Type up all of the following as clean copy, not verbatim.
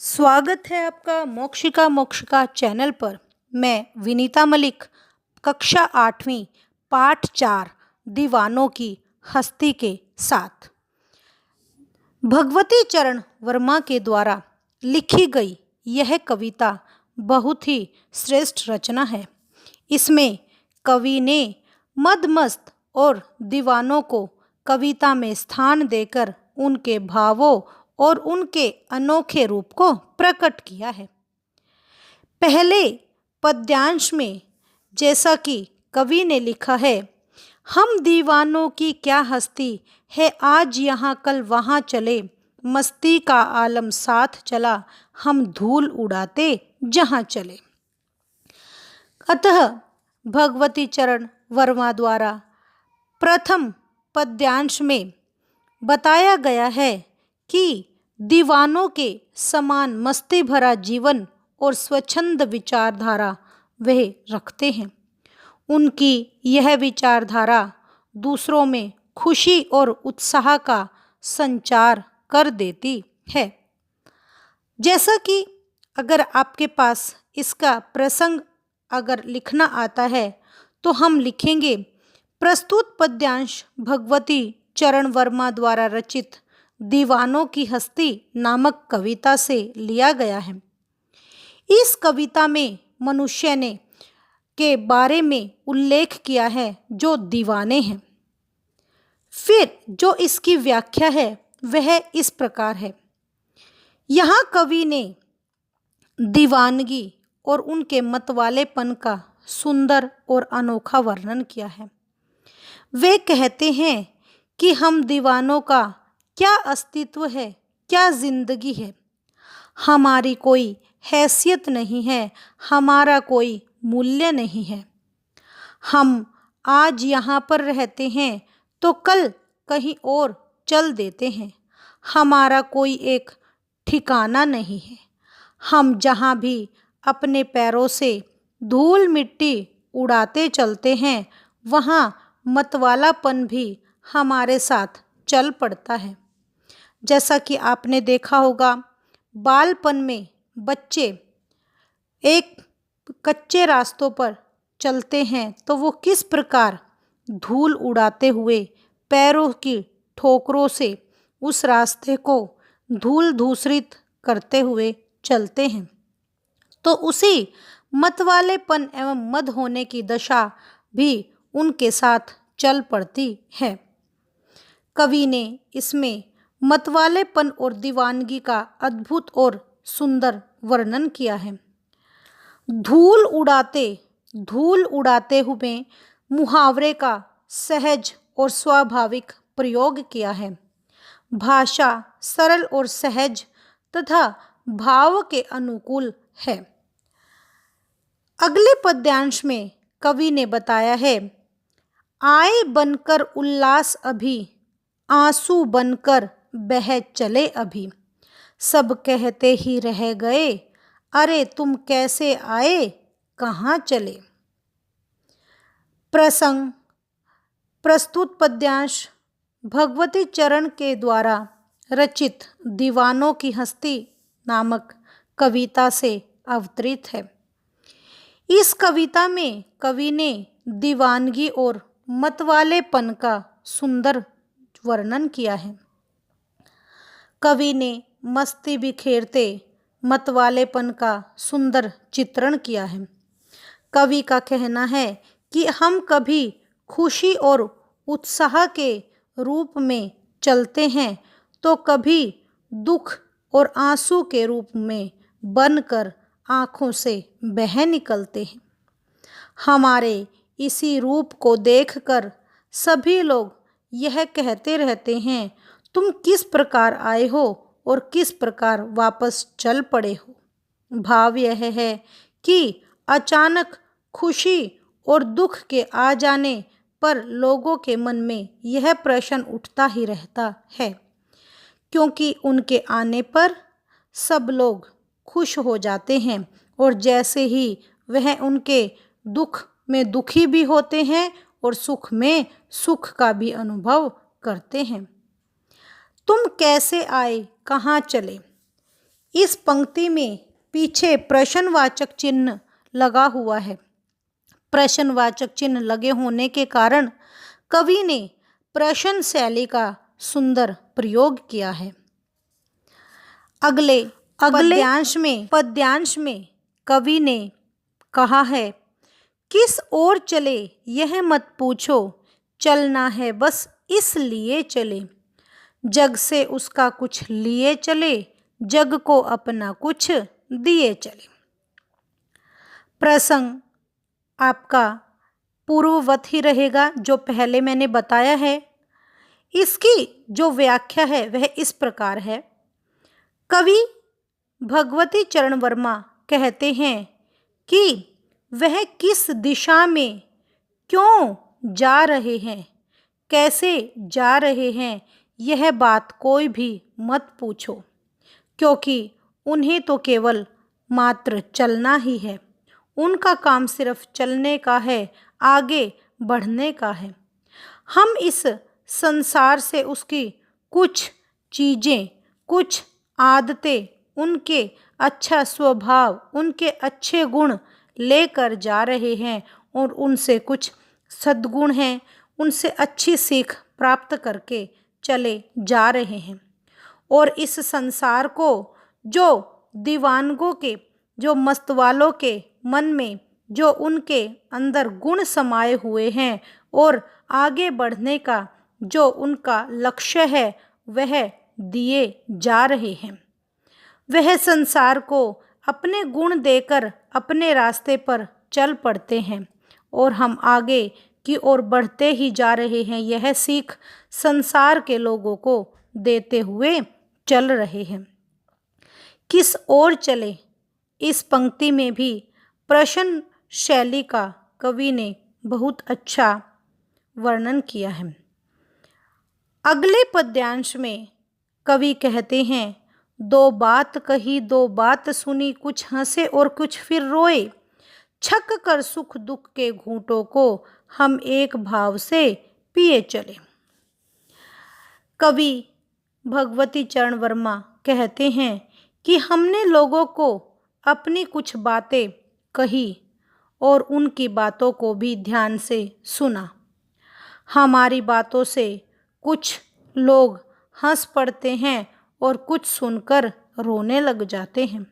स्वागत है आपका मोक्षिका मोक्षिका चैनल पर। मैं विनीता मलिक, कक्षा 8वीं, पाठ 4 दीवानों की हस्ती के साथ भगवती चरण वर्मा के द्वारा लिखी गई यह कविता बहुत ही श्रेष्ठ रचना है। इसमें कवि ने मदमस्त और दीवानों को कविता में स्थान देकर उनके भावों और उनके अनोखे रूप को प्रकट किया है। पहले पद्यांश में जैसा कि कवि ने लिखा है, हम दीवानों की क्या हस्ती है, आज यहाँ कल वहाँ चले, मस्ती का आलम साथ चला, हम धूल उड़ाते जहाँ चले। अतः भगवती चरण वर्मा द्वारा प्रथम पद्यांश में बताया गया है कि दीवानों के समान मस्ती भरा जीवन और स्वच्छंद विचारधारा वह रखते हैं। उनकी यह विचारधारा दूसरों में खुशी और उत्साह का संचार कर देती है। जैसा कि अगर आपके पास इसका प्रसंग अगर लिखना आता है तो हम लिखेंगे, प्रस्तुत पद्यांश भगवती चरण वर्मा द्वारा रचित दीवानों की हस्ती नामक कविता से लिया गया है। इस कविता में मनुष्य ने के बारे में उल्लेख किया है जो दीवाने हैं। फिर जो इसकी व्याख्या है वह इस प्रकार है। यहाँ कवि ने दीवानगी और उनके मतवालेपन का सुंदर और अनोखा वर्णन किया है। वे कहते हैं कि हम दीवानों का क्या अस्तित्व है, क्या जिंदगी है, हमारी कोई हैसियत नहीं है, हमारा कोई मूल्य नहीं है। हम आज यहाँ पर रहते हैं तो कल कहीं और चल देते हैं, हमारा कोई एक ठिकाना नहीं है। हम जहाँ भी अपने पैरों से धूल मिट्टी उड़ाते चलते हैं, वहाँ मतवालापन भी हमारे साथ चल पड़ता है। जैसा कि आपने देखा होगा, बालपन में बच्चे एक कच्चे रास्तों पर चलते हैं तो वो किस प्रकार धूल उड़ाते हुए पैरों की ठोकरों से उस रास्ते को धूल धूसरित करते हुए चलते हैं, तो उसी मतवालेपन एवं मद होने की दशा भी उनके साथ चल पड़ती है। कवि ने इसमें मतवालेपन और दीवानगी का अद्भुत और सुंदर वर्णन किया है। धूल उड़ाते हुए मुहावरे का सहज और स्वाभाविक प्रयोग किया है। भाषा सरल और सहज तथा भाव के अनुकूल है। अगले पद्यांश में कवि ने बताया है, आए बनकर उल्लास अभी, आंसू बनकर बह चले अभी, सब कहते ही रह गए, अरे तुम कैसे आए, कहाँ चले। प्रसंग प्रस्तुत पद्यांश भगवती चरण के द्वारा रचित दीवानों की हस्ती नामक कविता से अवतरित है। इस कविता में कवि ने दीवानगी और मतवालेपन का सुंदर वर्णन किया है। कवि ने मस्ती बिखेरते मतवालेपन का सुंदर चित्रण किया है। कवि का कहना है कि हम कभी खुशी और उत्साह के रूप में चलते हैं तो कभी दुख और आंसू के रूप में बनकर आँखों से बह निकलते हैं। हमारे इसी रूप को देखकर सभी लोग यह कहते रहते हैं, तुम किस प्रकार आए हो और किस प्रकार वापस चल पड़े हो। भाव यह है कि अचानक खुशी और दुख के आ जाने पर लोगों के मन में यह प्रश्न उठता ही रहता है, क्योंकि उनके आने पर सब लोग खुश हो जाते हैं और जैसे ही वह उनके दुख में दुखी भी होते हैं और सुख में सुख का भी अनुभव करते हैं। तुम कैसे आए, कहाँ चले। इस पंक्ति में पीछे प्रश्नवाचक चिन्ह लगा हुआ है। प्रश्नवाचक चिन्ह लगे होने के कारण कवि ने प्रश्न शैली का सुंदर प्रयोग किया है। अगले पद्यांश में कवि ने कहा है, किस ओर चले यह मत पूछो, चलना है बस इसलिए चले, जग से उसका कुछ लिए चले, जग को अपना कुछ दिए चले। प्रसंग आपका पूर्ववत ही रहेगा जो पहले मैंने बताया है। इसकी जो व्याख्या है वह इस प्रकार है। कवि भगवती चरण वर्मा कहते हैं कि वह किस दिशा में क्यों जा रहे हैं, कैसे जा रहे हैं, यह बात कोई भी मत पूछो, क्योंकि उन्हें तो केवल मात्र चलना ही है। उनका काम सिर्फ चलने का है, आगे बढ़ने का है। हम इस संसार से उसकी कुछ चीज़ें, कुछ आदतें, उनके अच्छा स्वभाव, उनके अच्छे गुण लेकर जा रहे हैं और उनसे कुछ सद्गुण हैं, उनसे अच्छी सीख प्राप्त करके चले जा रहे हैं। और इस संसार को जो दीवानगों के, जो मस्तवालों के मन में जो उनके अंदर गुण समाये हुए हैं और आगे बढ़ने का जो उनका लक्ष्य है वह दिए जा रहे हैं। वह संसार को अपने गुण देकर अपने रास्ते पर चल पड़ते हैं और हम आगे की ओर बढ़ते ही जा रहे हैं। यह सीख संसार के लोगों को देते हुए चल रहे हैं। किस ओर चले, इस पंक्ति में भी प्रश्न शैली का कवि ने बहुत अच्छा वर्णन किया है। अगले पद्यांश में कवि कहते हैं, दो बात कही दो बात सुनी, कुछ हंसे और कुछ फिर रोए, छक कर सुख दुख के घूंटों को हम एक भाव से पिए चले। कवि भगवती चरण वर्मा कहते हैं कि हमने लोगों को अपनी कुछ बातें कही और उनकी बातों को भी ध्यान से सुना। हमारी बातों से कुछ लोग हंस पड़ते हैं और कुछ सुनकर रोने लग जाते हैं।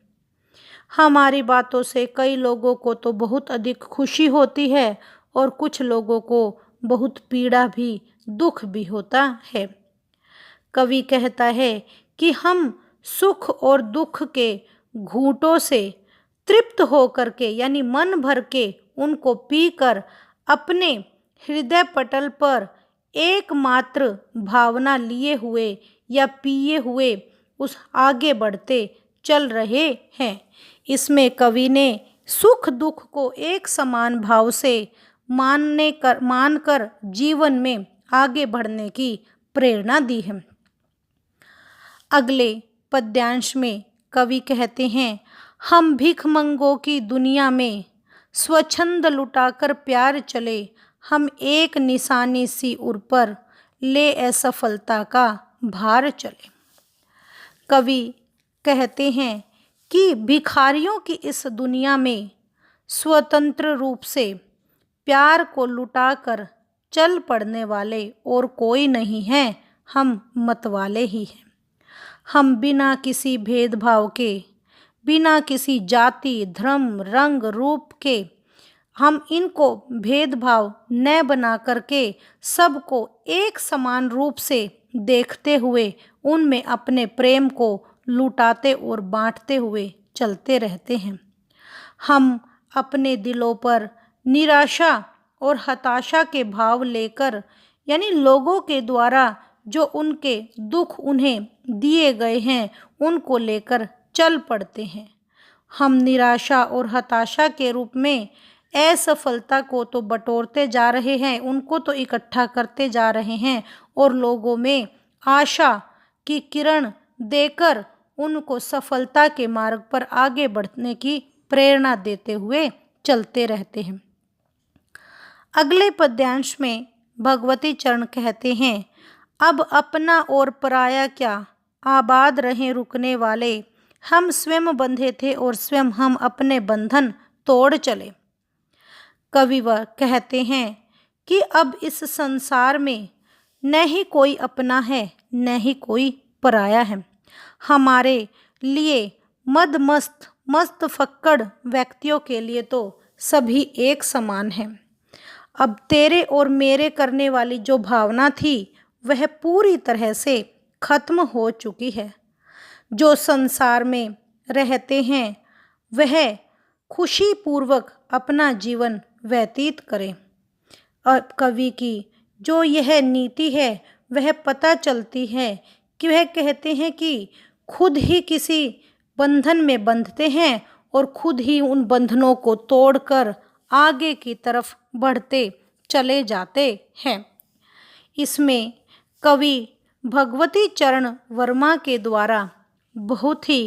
हमारी बातों से कई लोगों को तो बहुत अधिक खुशी होती है और कुछ लोगों को बहुत पीड़ा भी, दुख भी होता है। कवि कहता है कि हम सुख और दुख के घूंटों से तृप्त होकर के, यानी मन भर के उनको पीकर अपने हृदय पटल पर एकमात्र भावना लिए हुए या पिए हुए उस आगे बढ़ते चल रहे हैं। इसमें कवि ने सुख दुख को एक समान भाव से मानकर जीवन में आगे बढ़ने की प्रेरणा दी है। अगले पद्यांश में कवि कहते हैं, हम भिखमंगों की दुनिया में स्वच्छंद लुटाकर प्यार चले, हम एक निशानी सी उर पर ले असफलता का भार चले। कवि कहते हैं कि भिखारियों की इस दुनिया में स्वतंत्र रूप से प्यार को लुटाकर चल पड़ने वाले और कोई नहीं है, हम मतवाले ही हैं। हम बिना किसी भेदभाव के, बिना किसी जाति, धर्म, रंग, रूप के, हम इनको भेदभाव न बना करके सबको एक समान रूप से देखते हुए उनमें अपने प्रेम को लुटाते और बांटते हुए चलते रहते हैं। हम अपने दिलों पर निराशा और हताशा के भाव लेकर, यानी लोगों के द्वारा जो उनके दुख उन्हें दिए गए हैं उनको लेकर चल पड़ते हैं। हम निराशा और हताशा के रूप में असफलता को तो बटोरते जा रहे हैं, उनको तो इकट्ठा करते जा रहे हैं और लोगों में आशा की किरण देकर उनको सफलता के मार्ग पर आगे बढ़ने की प्रेरणा देते हुए चलते रहते हैं। अगले पद्यांश में भगवती चरण कहते हैं, अब अपना और पराया क्या, आबाद रहें रुकने वाले, हम स्वयं बंधे थे और स्वयं हम अपने बंधन तोड़ चले। कवि वह कहते हैं कि अब इस संसार में न ही कोई अपना है न ही कोई पराया है। हमारे लिए मदमस्त मस्त फक्कड़ व्यक्तियों के लिए तो सभी एक समान हैं। अब तेरे और मेरे करने वाली जो भावना थी वह पूरी तरह से खत्म हो चुकी है। जो संसार में रहते हैं वह खुशी पूर्वक अपना जीवन व्यतीत करें। अब कवि की जो यह नीति है वह पता चलती है कि वह कहते हैं कि खुद ही किसी बंधन में बंधते हैं और खुद ही उन बंधनों को तोड़कर आगे की तरफ बढ़ते चले जाते हैं। इसमें कवि भगवती चरण वर्मा के द्वारा बहुत ही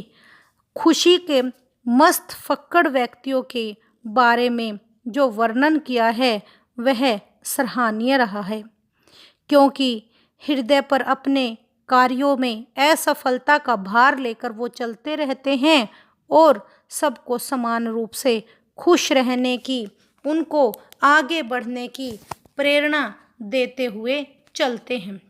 खुशी के मस्त फक्कड़ व्यक्तियों के बारे में जो वर्णन किया है वह सराहनीय रहा है, क्योंकि हृदय पर अपने कार्यों में असफलता का भार लेकर वो चलते रहते हैं और सबको समान रूप से खुश रहने की, उनको आगे बढ़ने की प्रेरणा देते हुए चलते हैं।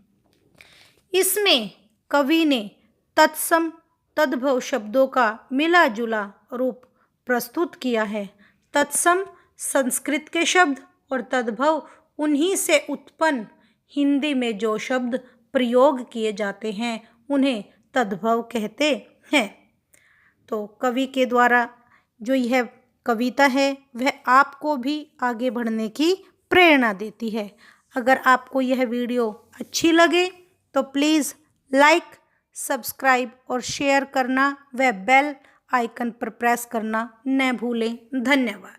इसमें कवि ने तत्सम तद्भव शब्दों का मिला जुला रूप प्रस्तुत किया है। तत्सम संस्कृत के शब्द और तद्भव उन्हीं से उत्पन्न हिंदी में जो शब्द प्रयोग किए जाते हैं उन्हें तद्भव कहते हैं। तो कवि के द्वारा जो यह कविता है वह आपको भी आगे बढ़ने की प्रेरणा देती है। अगर आपको यह वीडियो अच्छी लगे तो प्लीज़ लाइक, सब्सक्राइब और शेयर करना व बेल आइकन पर प्रेस करना न भूलें। धन्यवाद।